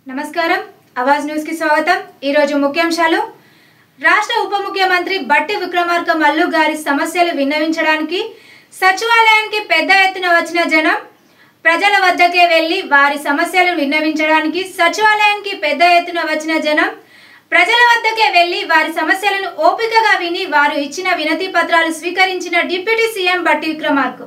నమస్కారం ఆవాజ్ న్యూస్ కి స్వాగతం। ఈ రోజు ముఖ్యాంశాలు రాష్ట్ర ఉప ముఖ్యమంత్రి బట్టి విక్రమార్క మల్లు గారి సమస్యలు విన్నవించడానికి సచివాలయానికి పెద్ద ఎత్తున వచ్చిన జనం ప్రజల వద్దకే వెళ్లి వారి సమస్యలను విన్నవించడానికి సచివాలయానికి పెద్ద ఎత్తున వచ్చిన జనం ప్రజల వద్దకే వెళ్లి వారి సమస్యలను ఓపికగా విని వారు ఇచ్చిన వినతి పత్రాలు స్వీకరించిన డిప్యూటీ సీఎం బట్టి విక్రమార్క